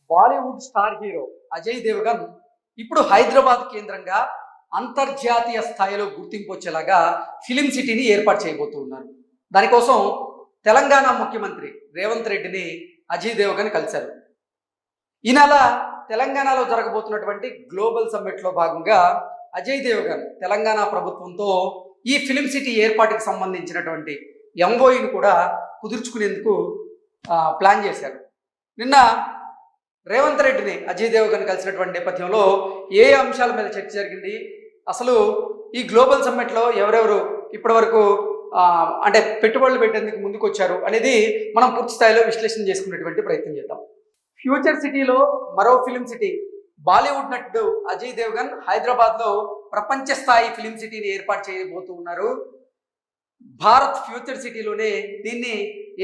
Bollywood star hero Ajay Devgan ఇప్పుడు హైదరాబాద్ కేంద్రంగా అంతర్జాతీయ స్థాయిలో గుర్తింపు వచ్చేలాగా ఫిలిం సిటీని ఏర్పాటు చేయబోతూ ఉన్నారు. దానికోసం తెలంగాణ ముఖ్యమంత్రి రేవంత్ రెడ్డిని అజయ్ దేవగన్ కలిశారు. ఈ నెల తెలంగాణలో జరగబోతున్నటువంటి గ్లోబల్ సమ్మిట్లో భాగంగా అజయ్ దేవగన్ తెలంగాణ ప్రభుత్వంతో ఈ ఫిలిం సిటీ ఏర్పాటుకి సంబంధించినటువంటి ఎంఓయూని కూడా కుదుర్చుకునేందుకు ప్లాన్ చేశారు. నిన్న రేవంత్ రెడ్డిని అజయ్ దేవగన్ కలిసినటువంటి నేపథ్యంలో ఏ అంశాల మీద చర్చ జరిగింది, అసలు ఈ గ్లోబల్ సమ్మిట్లో ఎవరెవరు ఇప్పటివరకు అంటే పెట్టుబడులు పెట్టేందుకు ముందుకు వచ్చారు అనేది మనం పూర్తి స్థాయిలో విశ్లేషణ చేసుకునేటువంటి ప్రయత్నం చేద్దాం. ఫ్యూచర్ సిటీలో మరో ఫిలిం సిటీ బాలీవుడ్ నటుడు అజయ్ దేవగన్ హైదరాబాద్లో ప్రపంచ స్థాయి ఫిలిం సిటీని ఏర్పాటు చేయబోతూ ఉన్నారు. భారత్ ఫ్యూచర్ సిటీలోనే దీన్ని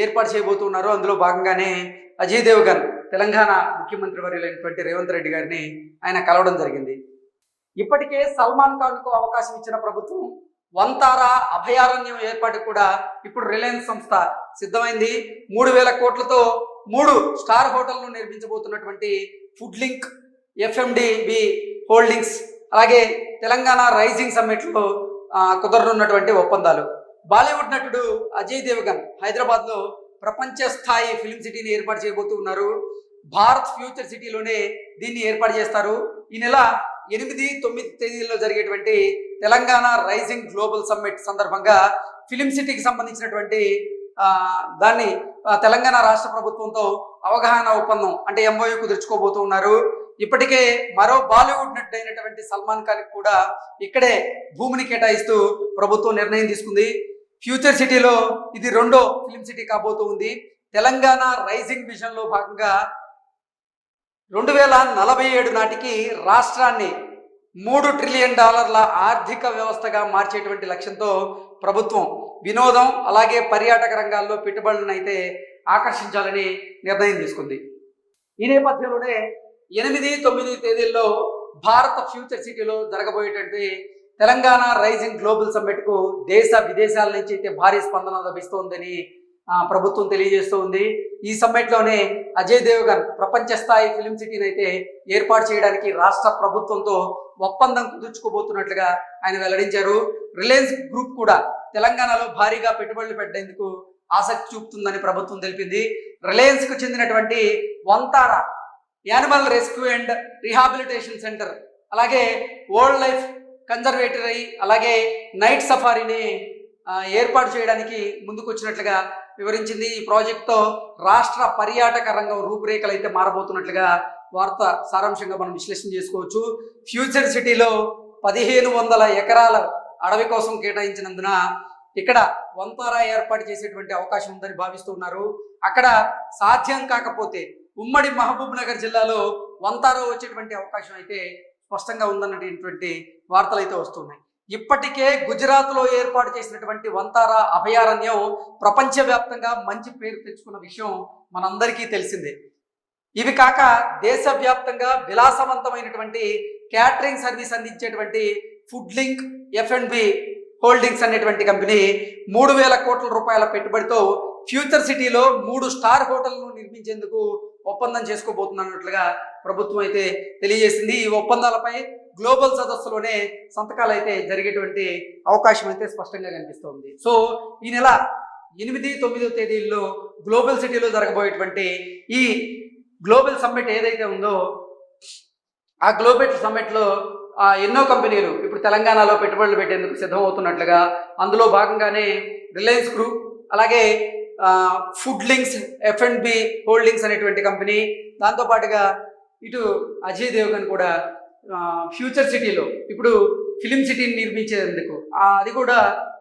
ఏర్పాటు చేయబోతున్నారు. అందులో భాగంగానే అజయ్ దేవగన్ తెలంగాణ ముఖ్యమంత్రి వర్యులైనటువంటి రేవంత్ రెడ్డి గారిని ఆయన కలవడం జరిగింది. ఇప్పటికే సల్మాన్ ఖాన్కు అవకాశం ఇచ్చిన ప్రభుత్వం వంతారా అభయారణ్యం ఏర్పాటు కూడా ఇప్పుడు రిలయన్స్ సంస్థ సిద్ధమైంది. 3,000 కోట్లతో 3 స్టార్ హోటల్ను నిర్మించబోతున్నటువంటి ఫుడ్ లింక్, ఎఫ్ఎండిబి హోల్డింగ్స్, అలాగే తెలంగాణ రైజింగ్ సమ్మిట్లో కుదరనున్నటువంటి ఒప్పందాలు. బాలీవుడ్ నటుడు అజయ్ దేవగన్ హైదరాబాద్లో ప్రపంచ స్థాయి ఫిలిం సిటీని ఏర్పాటు చేయబోతూ ఉన్నారు. భారత్ ఫ్యూచర్ సిటీలోనే దీన్ని ఏర్పాటు చేస్తారు. ఈ నెల 8, 9 తేదీల్లో జరిగేటువంటి తెలంగాణ రైజింగ్ గ్లోబల్ సమ్మిట్ సందర్భంగా ఫిలిం సిటీకి సంబంధించినటువంటి దాన్ని తెలంగాణ రాష్ట్ర ప్రభుత్వంతో అవగాహన ఒప్పందం అంటే ఎంఓయూ కుదుర్చుకోబోతూ ఉన్నారు. ఇప్పటికే మరో బాలీవుడ్ నటుడు అయినటువంటి సల్మాన్ ఖాన్ కూడా ఇక్కడే భూమిని కేటాయిస్తూ ప్రభుత్వం నిర్ణయం తీసుకుంది. ఫ్యూచర్ సిటీలో ఇది 2వ ఫిలిం సిటీ కాబోతూ ఉంది. తెలంగాణ రైజింగ్ విజన్లో భాగంగా 2047 నాటికి రాష్ట్రాన్ని $3 ట్రిలియన్ ఆర్థిక వ్యవస్థగా మార్చేటువంటి లక్ష్యంతో ప్రభుత్వం వినోదం అలాగే పర్యాటక రంగాల్లో పెట్టుబడులను అయితే ఆకర్షించాలని నిర్ణయం తీసుకుంది. ఈ నేపథ్యంలోనే 8, 9 తేదీల్లో భారత ఫ్యూచర్ సిటీలో జరగబోయేటువంటి తెలంగాణ రైజింగ్ గ్లోబల్ సమ్మిట్కు దేశ విదేశాల నుంచి అయితే భారీ స్పందన లభిస్తోందని ప్రభుత్వం తెలియజేస్తూ ఉంది. ఈ సమ్మిట్లోనే అజయ్ దేవగన్ ప్రపంచ స్థాయి ఫిలిం సిటీని అయితే ఏర్పాటు చేయడానికి రాష్ట్ర ప్రభుత్వంతో ఒప్పందం కుదుర్చుకోబోతున్నట్లుగా ఆయన వెల్లడించారు. రిలయన్స్ గ్రూప్ కూడా తెలంగాణలో భారీగా పెట్టుబడులు పెట్టేందుకు ఆసక్తి చూపుతుందని ప్రభుత్వం తెలిపింది. రిలయన్స్కు చెందినటువంటి Vantara animal rescue and rehabilitation centre, అలాగే వైల్డ్ లైఫ్ కన్జర్వేటరీ, అలాగే నైట్ సఫారీని ఏర్పాటు చేయడానికి ముందుకు వచ్చినట్లుగా వివరించింది. ఈ ప్రాజెక్టుతో రాష్ట్ర పర్యాటక రంగం రూపురేఖలు అయితే మారబోతున్నట్లుగా వార్త సారాంశంగా మనం విశ్లేషణ చేసుకోవచ్చు. ఫ్యూచర్ సిటీలో 1,500 ఎకరాల అడవి కోసం కేటాయించినందున ఇక్కడ వంతారా ఏర్పాటు చేసేటువంటి అవకాశం ఉందని భావిస్తున్నారు. అక్కడ సాధ్యం కాకపోతే ఉమ్మడి మహబూబ్ నగర్ జిల్లాలో వంతారా వచ్చేటువంటి అవకాశం అయితే స్పష్టంగా ఉందన్నటువంటి వార్తలు అయితే వస్తున్నాయి. ఇప్పటికే గుజరాత్లో ఏర్పాటు చేసినటువంటి వంతారా అభయారణ్యం ప్రపంచవ్యాప్తంగా మంచి పేరు తెచ్చుకున్న విషయం మనందరికీ తెలిసిందే. ఇవి కాక దేశవ్యాప్తంగా విలాసవంతమైనటువంటి క్యాటరింగ్ సర్వీస్ అందించేటువంటి ఫుడ్ లింక్, ఎఫ్ఎండ్బి హోల్డింగ్స్ అనేటువంటి కంపెనీ 3,000 కోట్ల రూపాయల పెట్టుబడితో ఫ్యూచర్ సిటీలో 3 స్టార్ హోటళ్లను నిర్మించేందుకు ఒప్పందం చేసుకోబోతున్నట్లుగా ప్రభుత్వం అయితే తెలియజేసింది. ఈ ఒప్పందాలపై గ్లోబల్ సదస్సులోనే సంతకాలు అయితే జరిగేటువంటి అవకాశం అయితే స్పష్టంగా కనిపిస్తోంది. సో ఈ నెల 8, 9 తేదీల్లో గ్లోబల్ సిటీలో జరగబోయేటువంటి ఈ గ్లోబల్ సమ్మిట్ ఏదైతే ఉందో ఆ గ్లోబల్ సమ్మిట్లో ఎన్నో కంపెనీలు ఇప్పుడు తెలంగాణలో పెట్టుబడులు పెట్టేందుకు సిద్ధమవుతున్నట్లుగా, అందులో భాగంగానే రిలయన్స్ గ్రూప్, అలాగే ఫుడ్ లింక్స్, ఎఫ్ఎండ్బి హోల్డింగ్స్ అనేటువంటి కంపెనీ, దాంతోపాటుగా ఇటు అజయ్ దేవగన్ కూడా ఫ్యూచర్ సిటీలో ఇప్పుడు ఫిలిం సిటీని నిర్మించేందుకు అది కూడా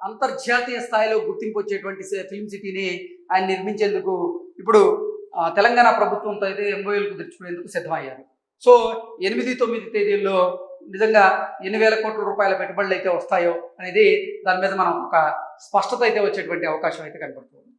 అంతర్జాతీయ స్థాయిలో గుర్తింపు వచ్చేటువంటి ఫిలిం సిటీని ఆయన నిర్మించేందుకు ఇప్పుడు తెలంగాణ ప్రభుత్వంతో అయితే ఎంఓయూలు కుదుర్చుకునేందుకు సిద్ధమయ్యారు. సో 8, 9 తేదీల్లో నిజంగా ఎన్ని వేల కోట్ల రూపాయల పెట్టుబడులు అయితే వస్తాయో అనేది దాని మీద మనం ఒక స్పష్టత అయితే వచ్చేటువంటి అవకాశం అయితే కనబడుతుంది.